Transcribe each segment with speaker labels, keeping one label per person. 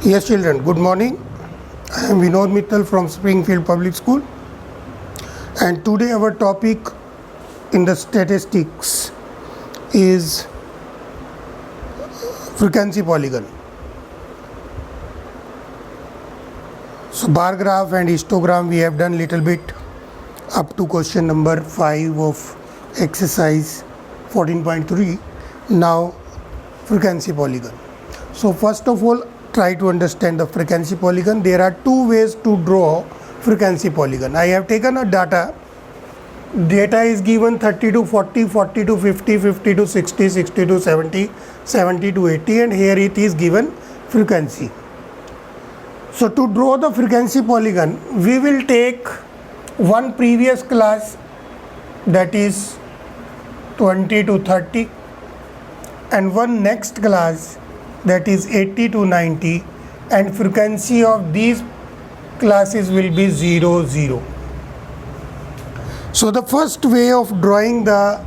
Speaker 1: Yes, children, good morning. I am Vinod Mittal from Springfield Public School, and today our topic in the statistics is frequency polygon. So bar graph and histogram we have done little bit up to question number 5 of exercise 14.3. Now frequency polygon. So first of all, try to understand the frequency polygon. There are two ways to draw frequency polygon. I have taken a data is given 30 to 40, 40 to 50, 50 to 60, 60 to 70, 70 to 80, and here it is given frequency. So to draw the frequency polygon, we will take one previous class, that is 20 to 30, and one next class, that is 80 to 90, and frequency of these classes will be 0, 0. So the first way of drawing the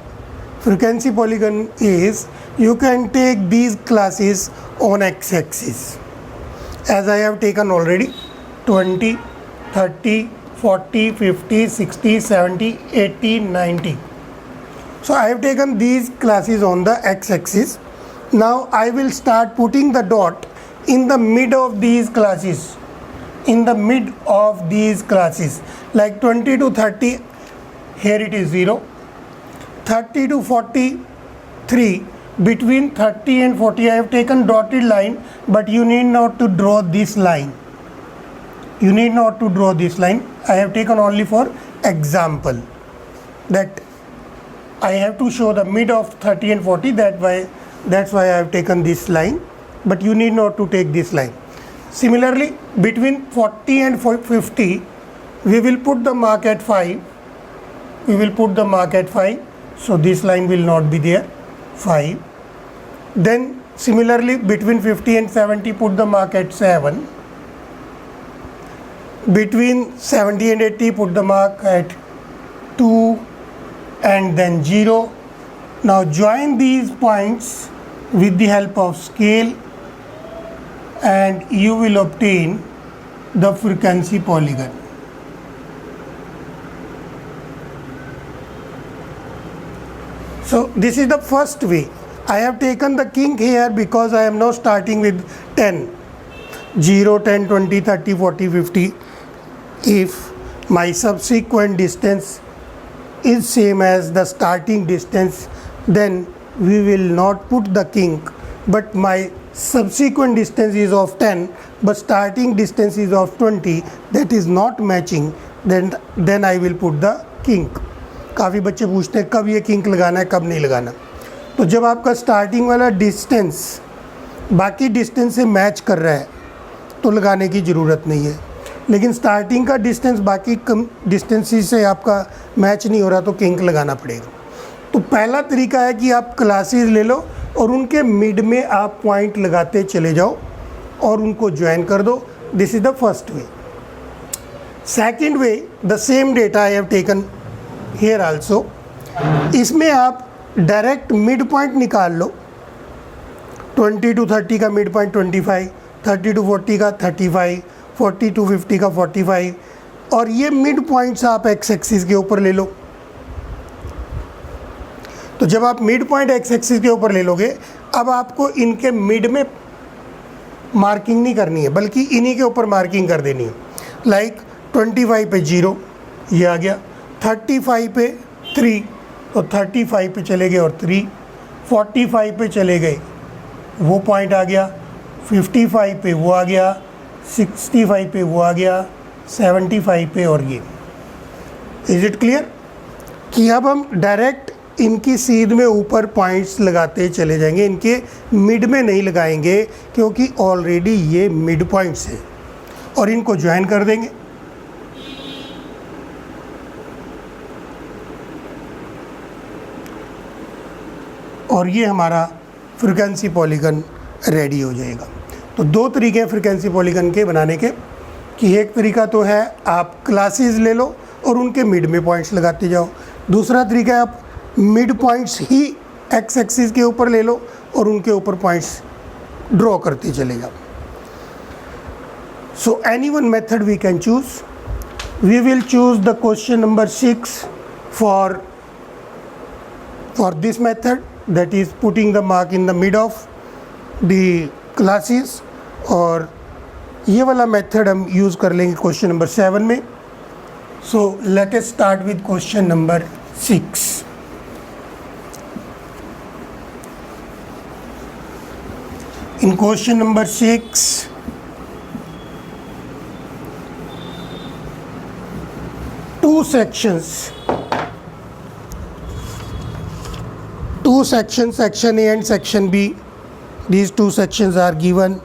Speaker 1: frequency polygon is you can take these classes on x-axis, as I have taken already 20, 30, 40, 50, 60, 70, 80, 90. So I have taken these classes on the x-axis. Now I will start putting the dot in the mid of these classes, like 20 to 30, here it is 0, 30 to 43, between 30 and 40 I have taken dotted line, but you need not to draw this line. I have taken only for example that I have to show the mid of 30 and 40, that's why I have taken this line, but you need not to take this line. Similarly, between 40 and 50, we will put the mark at 5. So this line will not be there, 5. Then similarly, between 50 and 70, put the mark at 7. Between 70 and 80, put the mark at 2 and then 0. Now join these points with the help of scale and you will obtain the frequency polygon. So this is the first way. I have taken the kink here because I am now starting with 10. 0, 10, 20, 30, 40, 50. If my subsequent distance is same as the starting distance, then we will not put the kink, but my subsequent distance is of 10 but starting distance is of 20, that is not matching, then I will put the kink. काफ़ी बच्चे पूछते हैं कब ये kink लगाना है कब नहीं लगाना. तो जब आपका स्टार्टिंग वाला डिस्टेंस बाकी डिस्टेंस से मैच कर रहा है तो लगाने की ज़रूरत नहीं है, लेकिन स्टार्टिंग का डिस्टेंस बाकी कम डिस्टेंसेस से आपका मैच नहीं हो रहा तो किंक लगाना पड़ेगा. तो पहला तरीका है कि आप क्लासेस ले लो और उनके मिड में आप पॉइंट लगाते चले जाओ और उनको ज्वाइन कर दो. This is the first way. Second way, the same data I have taken here also. इसमें आप डायरेक्ट मिड पॉइंट निकाल लो. 20 टू 30 का मिड पॉइंट 25, 30 टू 40 का 35, 40 टू 50 का 45, और ये मिड पॉइंट्स आप एक्स एक्सिस के ऊपर ले लो. तो जब आप मिड पॉइंट एक्स एक्सिस के ऊपर ले लोगे, अब आपको इनके मिड में मार्किंग नहीं करनी है बल्कि इन्हीं के ऊपर मार्किंग कर देनी है. लाइक 25 पे 0 ये आ गया, 35 पे 3 तो 35 पे चले गए और 3, 45 पे चले गए वो पॉइंट आ गया, 55 पे वो आ गया, 65 पे वो आ गया, 75 पे और ये. इज़ इट क्लियर कि अब हम डायरेक्ट इनकी सीध में ऊपर पॉइंट्स लगाते चले जाएंगे, इनके मिड में नहीं लगाएंगे क्योंकि ऑलरेडी ये मिड पॉइंट्स हैं, और इनको ज्वाइन कर देंगे. और ये हमारा फ्रीक्वेंसी पॉलीगन रेडी हो जाएगा. तो दो तरीके हैं फ्रीक्वेंसी पॉलीगन के बनाने के, कि एक तरीका तो है आप क्लासेस ले लो और उनके मिड में पॉइंट्स लगाते जाओ. दूसरा तरीका है आप मिड पॉइंट्स ही एक्स एक्सिस के ऊपर ले लो और उनके ऊपर पॉइंट्स ड्रॉ करते चले जाओ. So any one method we can choose. We will choose the question number 6 for this method, that is putting the mark in the mid of the classes, और ये वाला मेथड हम यूज़ कर लेंगे question number 7 में. So let us start with question number 6. In question number 6, two sections, section A and section B. These two sections are given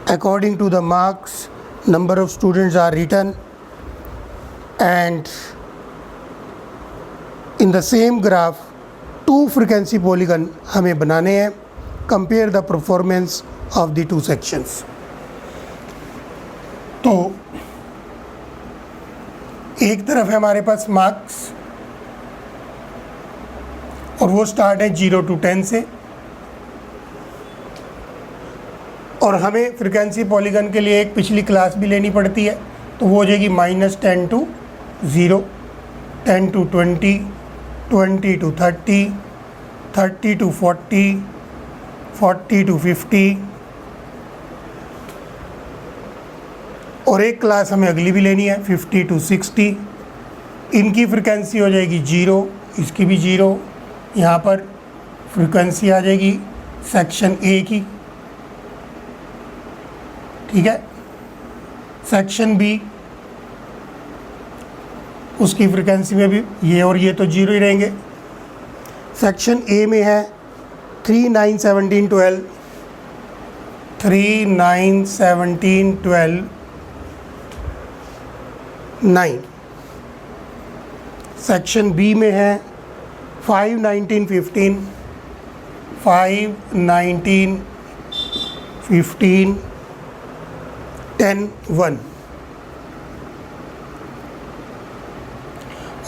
Speaker 1: according to the marks. Number of students are written, and in the same graph two frequency polygon हमें बनाने हैं. Compare the performance of the two sections. तो एक तरफ है हमारे pass marks, और वो स्टार्ट है 0 to 10 से, और हमें फ्रीक्वेंसी पॉलीगन के लिए एक पिछली क्लास भी लेनी पड़ती है, तो वो हो जाएगी -10 to 0, 10 to 20, 20 to 30, 30 to 40, 40 to 50, और एक क्लास हमें अगली भी लेनी है 50 to 60. इनकी फ्रीक्वेंसी हो जाएगी 0, इसकी भी 0. यहाँ पर फ्रीक्वेंसी आ जाएगी सेक्शन ए की, ठीक है. सेक्शन बी, उसकी फ्रीक्वेंसी में भी ये और ये तो 0 ही रहेंगे. सेक्शन ए में है 3, 9, 17, 12, 3, 9, 17, 12, 9. सेक्शन बी में है 5, 19, 15, 5, 19, 15, 10, 1.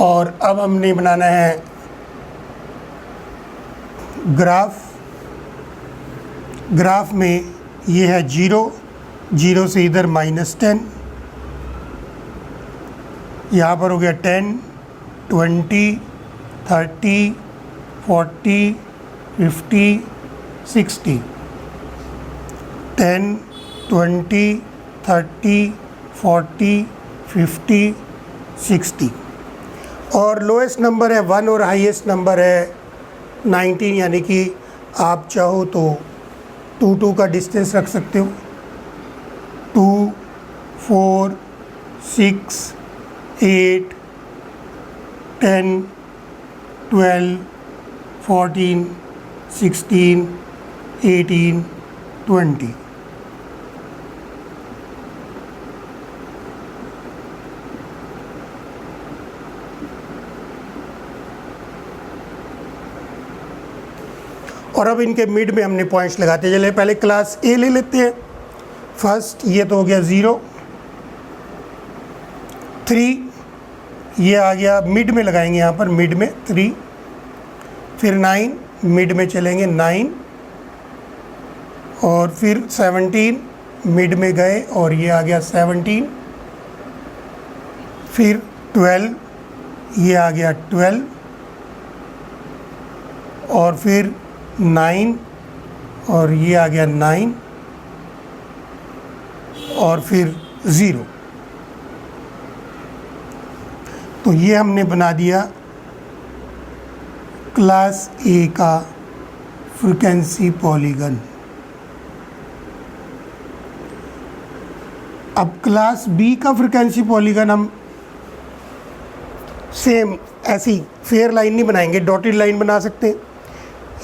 Speaker 1: और अब हमने बनाना है ग्राफ में ये है 0 से इधर -10, यहाँ पर हो गया 10, 20, 30, 40, 50, 60. 10, 20, 30, 40, 50, 60. और लोएस्ट नंबर है 1 और हाईएस्ट नंबर है 19, यानी कि आप चाहो तो 2 का डिस्टेंस रख सकते हो. 2, 4, 6, 8, 10, 12, 14, 16, 18, 20. और अब इनके मिड में हमने पॉइंट्स लगाते चले. पहले क्लास ए ले लेते हैं. फर्स्ट ये तो हो गया 0, 3, ये आ गया मिड में लगाएंगे, यहाँ पर मिड में 3. फिर 9, मिड में चलेंगे 9, और फिर 17 मिड में गए और ये आ गया 17. फिर 12, ये आ गया 12, और फिर 9, और ये आ गया 9, और फिर 0. तो ये हमने बना दिया क्लास ए का फ्रीक्वेंसी पॉलीगन. अब क्लास बी का फ्रीक्वेंसी पॉलीगन हम सेम ऐसी फेयर लाइन नहीं बनाएंगे, डॉटेड लाइन बना सकते हैं,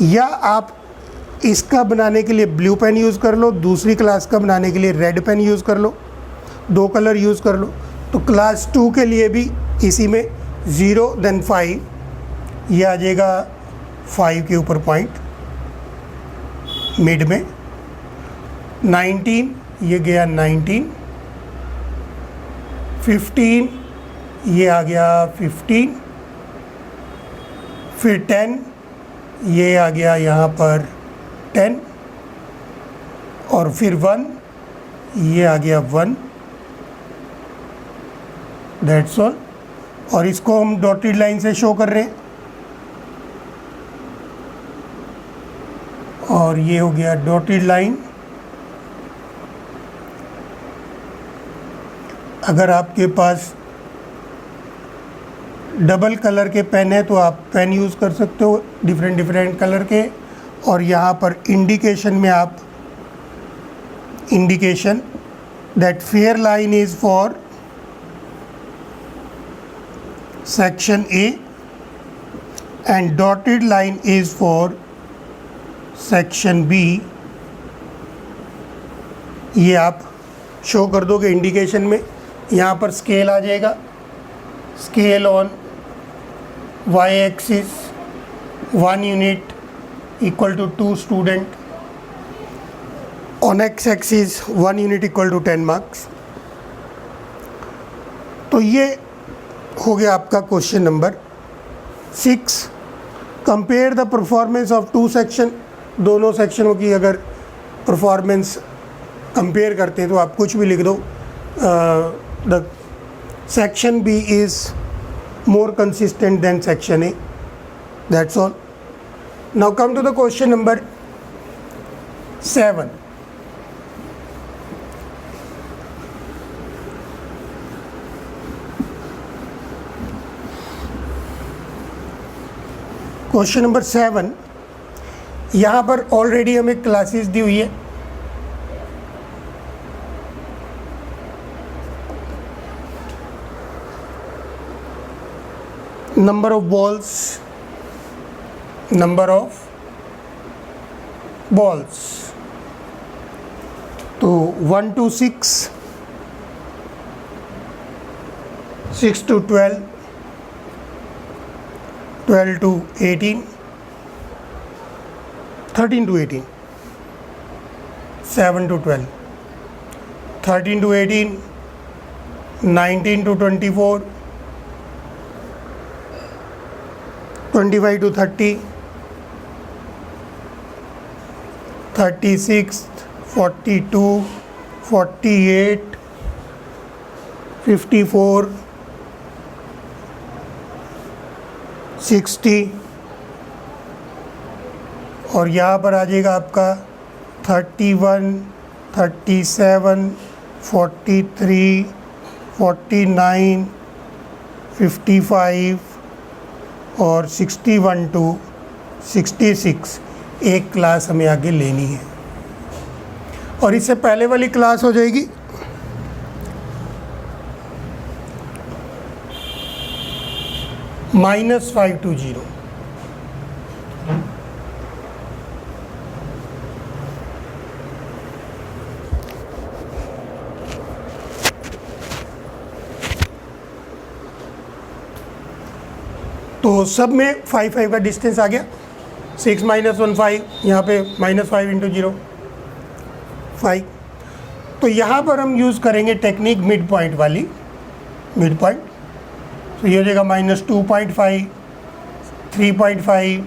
Speaker 1: या आप इसका बनाने के लिए ब्लू पेन यूज़ कर लो, दूसरी क्लास का बनाने के लिए रेड पेन यूज़ कर लो, 2 कलर यूज़ कर लो. तो क्लास 2 के लिए भी इसी में 0 देन 5, ये आ जाएगा 5 के ऊपर पॉइंट मिड में. 19, ये गया 19. 15, ये आ गया 15. फिर 10, ये आ गया यहाँ पर 10, और फिर 1, ये आ गया 1, दैट्स ऑल। और इसको हम डॉटेड लाइन से शो कर रहे हैं, और ये हो गया डॉटेड लाइन। अगर आपके पास डबल कलर के पेन है तो आप पेन यूज़ कर सकते हो डिफरेंट कलर के। और यहाँ पर इंडिकेशन में आप indication that fair line is for section A and dotted line is for section B, ये आप शो कर दोगे इंडिकेशन में। यहाँ पर स्केल आ जाएगा, scale on y axis 1 unit equal to 2 student, on x axis 1 unit equal to 10 marks. तो ये हो गया आपका question number 6। Compare the performance of 2 section, दोनों सेक्शनों की अगर परफॉर्मेंस कंपेयर करते हैं तो आप कुछ भी लिख दो। The section B is more consistent than section A, that's all. Now come to the question number 7. Question number 7, यहाँ पर ऑलरेडी हमें क्लासेस दी हुई है। Number of balls, number of balls, तो 1 to 6, 6 to 12, 12 to 18, 13 to 18, 7 to 12, 13 to 18, 19 to 24, 25 to 30, 36, 42, 48, 54, 60, और यहाँ पर आ जाएगा आपका 31, 37, 43, 49, 55 और 61 to 66। एक क्लास हमें आगे लेनी है, और इससे पहले वाली क्लास हो जाएगी -5 to 0। तो सब में 5 का डिस्टेंस आ गया। 6 - 1 5, यहाँ पे -5 × 0 5। तो यहाँ पर हम यूज़ करेंगे टेक्निक मिड पॉइंट वाली, मिड पॉइंट। तो ये हो जाएगा -2.5, 3.5,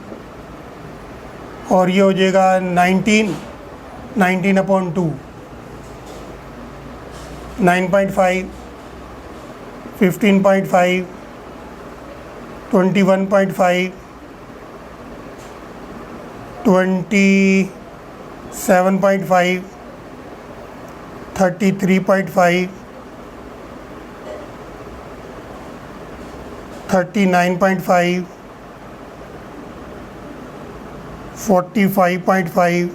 Speaker 1: और ये हो जाएगा 19/2, 9.5, 15.5, 21.5, 27.5, 33.5, 39.5, 45.5,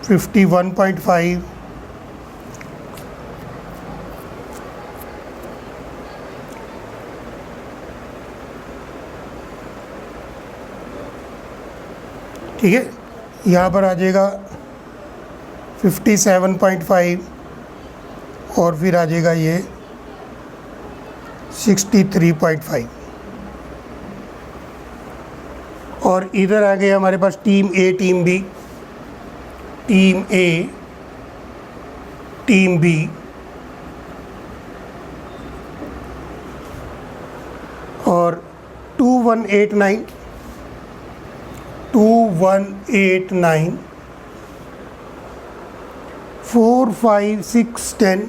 Speaker 1: 51.5, ठीक है। यहाँ पर आ जाएगा 57.5, और फिर आ जाएगा ये 63.5, और इधर आ गया हमारे पास टीम ए, टीम बी, टीम ए, टीम बी, और 2189 4 5 6 10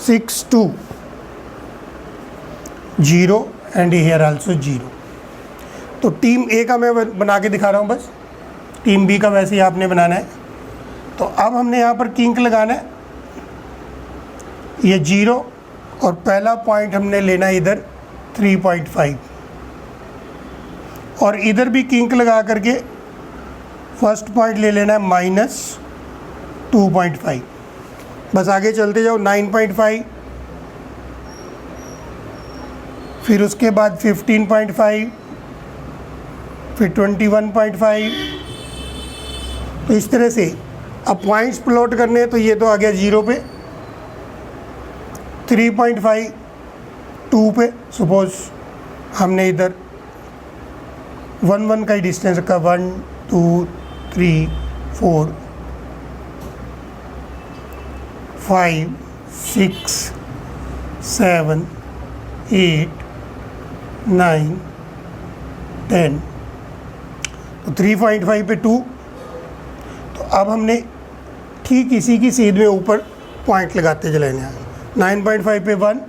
Speaker 1: 6 2 0 एंड हेयर आल्सो 0। तो टीम ए का मैं बना के दिखा रहा हूँ बस, टीम बी का वैसे ही आपने बनाना है। तो अब हमने यहाँ पर किंक लगाना है, ये 0 और पहला पॉइंट हमने लेना है इधर 3.5 और इधर भी किंक लगा करके फर्स्ट पॉइंट ले लेना है -2.5। बस आगे चलते जाओ, 9.5, फिर उसके बाद 15.5, फिर 21.5। तो इस तरह से अब पॉइंट्स प्लॉट करने हैं, तो ये तो आ गया 0 पे, 3.5 2 पे, सपोज हमने इधर 1 1 का ही डिस्टेंस रखा, 1 2 3 4 5 6 7 8 9 10। तो 3.5 पे 2। तो अब हमने ठीक इसी की सीध में ऊपर पॉइंट लगाते चले जाना है। 9.5 पे 1,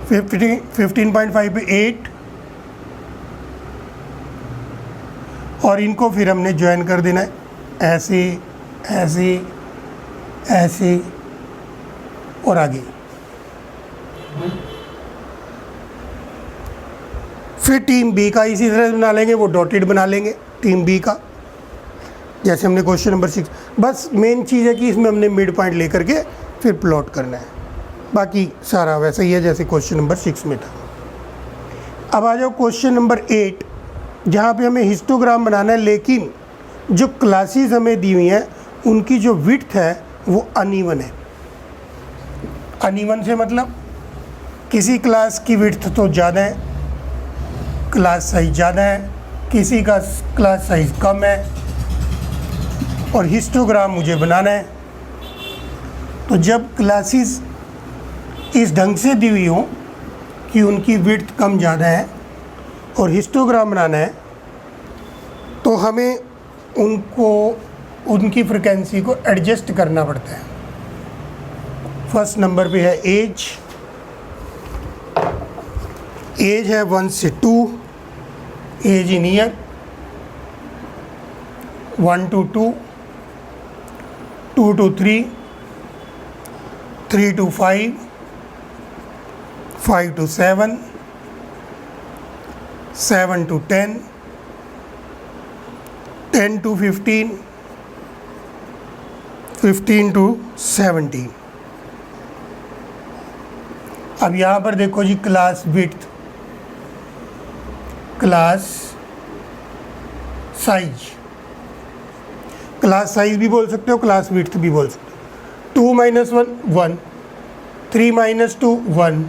Speaker 1: 15.5 पे 8 और इनको फिर हमने ज्वाइन कर देना है ऐसे ऐसे ऐसे और आगे। फिर टीम बी का इसी तरह बना लेंगे, वो डॉटेड बना लेंगे टीम बी का, जैसे हमने क्वेश्चन नंबर 6। बस मेन चीज़ है कि इसमें हमने मिड पॉइंट लेकर के फिर प्लॉट करना है, बाकी सारा वैसा ही है जैसे क्वेश्चन नंबर 6 में था। अब आ जाओ क्वेश्चन नंबर 8, जहाँ पे हमें हिस्टोग्राम बनाना है, लेकिन जो क्लासेस हमें दी हुई हैं उनकी जो विड्थ है वो अनइवन है। अनइवन से मतलब किसी क्लास की विड्थ तो ज़्यादा है, क्लास साइज ज़्यादा है, किसी का क्लास साइज कम है, और हिस्टोग्राम मुझे बनाना है। तो जब क्लासेस इस ढंग से दी हुई हो कि उनकी विड्थ कम ज़्यादा है और हिस्टोग्राम बनाना है, तो हमें उनको उनकी फ्रिक्वेंसी को एडजस्ट करना पड़ता है। फर्स्ट नंबर पे है एज है 1 से 2, as in year 1 to 2, 2 to 3, 3 to 5, 5 to 7, 7 to 10, 10 to 15, 15 to 17। अब यहाँ पर देखो जी, class width, class size, class size भी बोल सकते हो, क्लास विड्थ भी बोल सकते हो। 2 - 1 1, 3 - 2 1,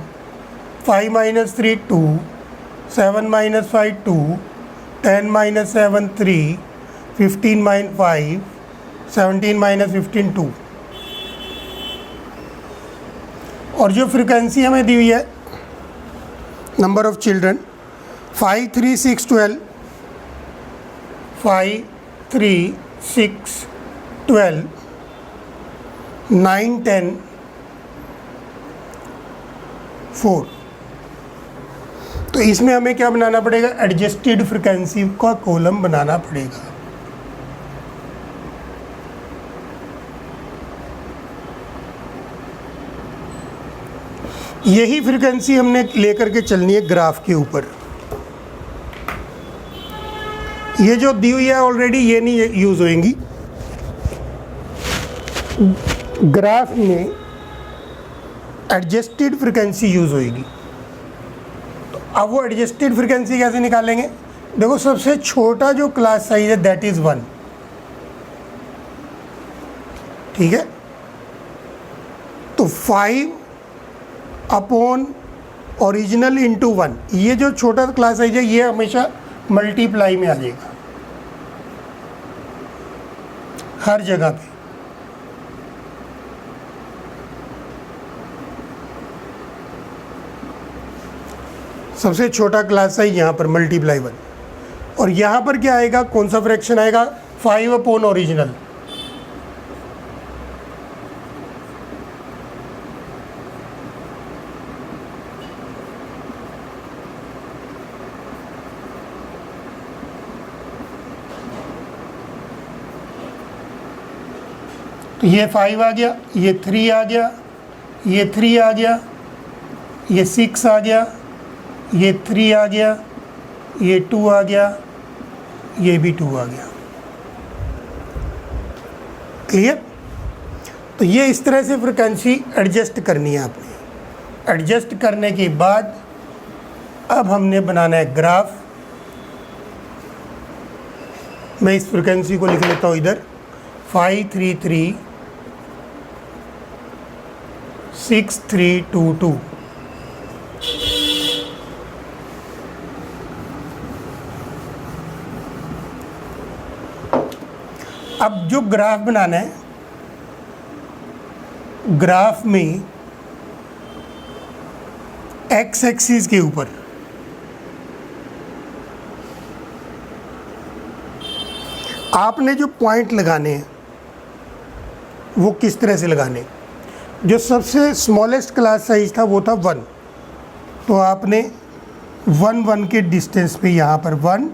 Speaker 1: 5 - 3 2, 7 - 5 2, 10 - 7 3, 15 - 5, 17 - 15 2। और जो फ्रिक्वेंसी हमें दी हुई है, नंबर ऑफ चिल्ड्रन 5 3 6 12, 5 3 6 12, 9 10 4। तो इसमें हमें क्या बनाना पड़ेगा, एडजस्टेड फ्रिक्वेंसी का कॉलम बनाना पड़ेगा। यही फ्रिक्वेंसी हमने लेकर के चलनी है ग्राफ के ऊपर। ये जो दी हुई है ऑलरेडी, ये नहीं यूज़ होएंगी। ग्राफ में एडजस्टेड फ्रिक्वेंसी यूज़ होएगी। तो अब वो एडजस्टेड फ्रिक्वेंसी कैसे निकालेंगे? देखो, सबसे छोटा जो क्लास साइज है दैट इज़ 1, ठीक है। तो 5 अपॉन ओरिजिनल इंटू 1, ये जो छोटा क्लास साइज है ये हमेशा मल्टीप्लाई में आ जाएगा हर जगह पे। सबसे छोटा क्लास साइज यहाँ पर मल्टीप्लाई 1, और यहाँ पर क्या आएगा, कौन सा फ्रैक्शन आएगा, 5 अपॉन ओरिजिनल। तो ये 5 आ गया, ये 3 आ गया, ये 3 आ गया, ये 6 आ गया, ये 3 आ गया, ये 2 आ गया, ये भी 2 आ गया। क्लियर? तो ये इस तरह से फ्रिक्वेंसी एडजस्ट करनी है आपने। एडजस्ट करने के बाद अब हमने बनाना है ग्राफ। मैं इस फ्रिक्वेंसी को लिख लेता हूँ इधर, 533 6322। अब जो ग्राफ बनाना है, ग्राफ में एक्स एक्सिस के ऊपर आपने जो पॉइंट लगाने हैं वो किस तरह से लगाने। जो सबसे स्मॉलेस्ट क्लास साइज था वो था 1, तो आपने 1 के डिस्टेंस पे यहाँ पर 1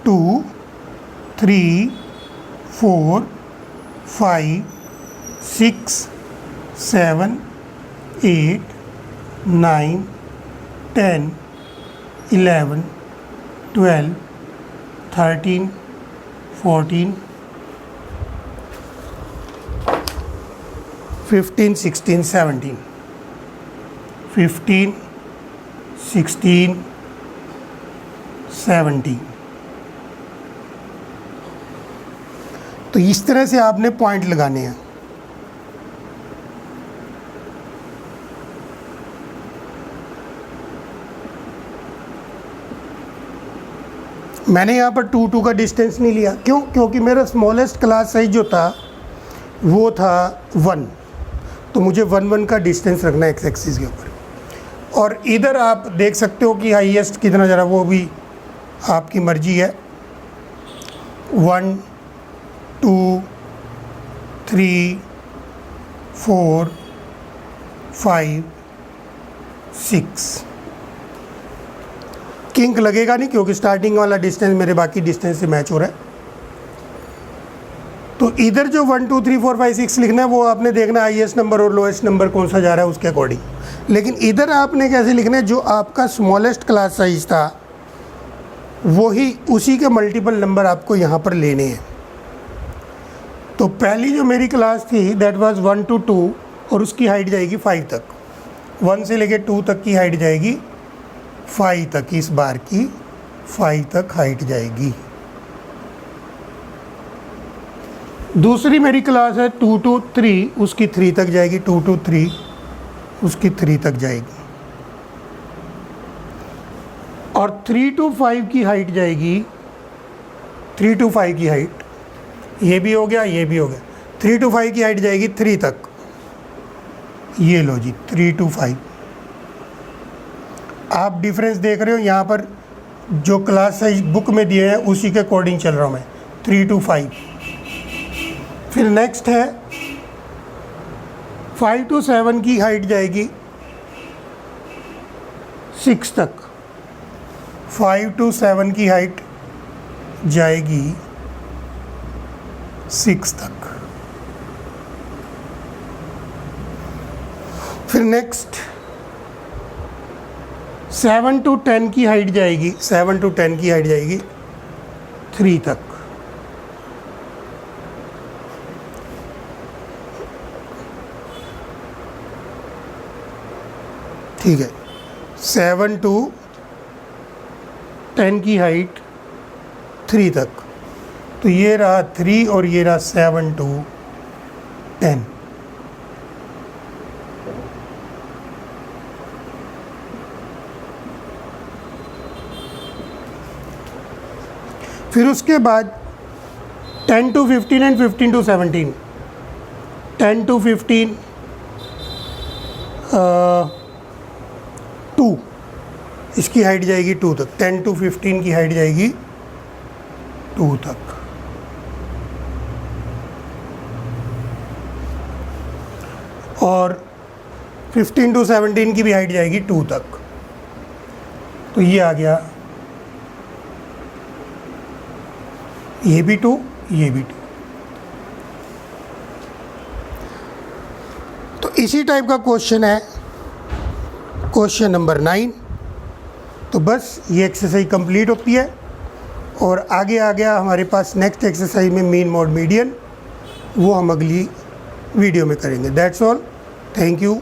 Speaker 1: 2 3 4 5 6 7 8 9 10 11 12 13 14 15 16 17 15 16 17। तो इस तरह से आपने पॉइंट लगाने हैं। मैंने यहाँ पर 2 2 का डिस्टेंस नहीं लिया, क्यों? क्योंकि मेरा स्मॉलेस्ट क्लास साइज जो था वो था 1, तो मुझे 1 1 का डिस्टेंस रखना है एक्स एक्सिस के ऊपर। और इधर आप देख सकते हो कि हाईएस्ट कितना जा रहा है, वो भी आपकी मर्जी है। 1 2 3 4 5 6। किंक लगेगा नहीं क्योंकि स्टार्टिंग वाला डिस्टेंस मेरे बाकी डिस्टेंस से मैच हो रहा है। तो इधर जो 1 2 3 4 5 6 लिखना है वो आपने देखना है हाईएस्ट नंबर और लोएस्ट नंबर कौन सा जा रहा है उसके अकॉर्डिंग। लेकिन इधर आपने कैसे लिखना है, जो आपका स्मॉलेस्ट क्लास साइज था वही उसी के मल्टीपल नंबर आपको यहाँ पर लेने हैं। तो पहली जो मेरी क्लास थी दैट वाज 1 to 2 और उसकी हाइट जाएगी 5 तक। 1 से लेके 2 तक की हाइट जाएगी 5 तक, इस बार की 5 तक हाइट जाएगी। दूसरी मेरी क्लास है 2 to 3, उसकी 3 तक जाएगी, 2 to 3 उसकी 3 तक जाएगी। और 3 to 5 की हाइट जाएगी, 3 to 5 की हाइट, ये भी हो गया ये भी हो गया। 3 to 5 की हाइट जाएगी 3 तक, ये लो जी 3 to 5। आप डिफरेंस देख रहे हो यहाँ पर, जो क्लास साइज बुक में दिए हैं उसी के अकॉर्डिंग चल रहा हूँ मैं, 3 to 5। फिर नेक्स्ट है 5 to 7 की हाइट जाएगी 6 तक, 5 to 7 की हाइट जाएगी 6 तक। फिर नेक्स्ट 7 to 10 की हाइट जाएगी, 7 to 10 की हाइट जाएगी 3 तक। ठीक है, 7 to 10 की हाइट 3 तक। तो ये रहा 3 और ये रहा 7 to 10। फिर उसके बाद 10 to 15 एंड 15 to 17। 10 to 15 2, इसकी हाइट जाएगी 2 तक, 10 to 15 की हाइट जाएगी 2 तक। और 15 to 17 की भी हाइट जाएगी 2 तक। तो ये आ गया, ये भी 2, ये भी 2। तो इसी टाइप का क्वेश्चन है क्वेश्चन नंबर 9। तो बस ये एक्सरसाइज कंप्लीट होती है और आगे आ गया हमारे पास नेक्स्ट एक्सरसाइज में मीन मॉड मीडियन, वो हम अगली वीडियो में करेंगे। That's all, thank you.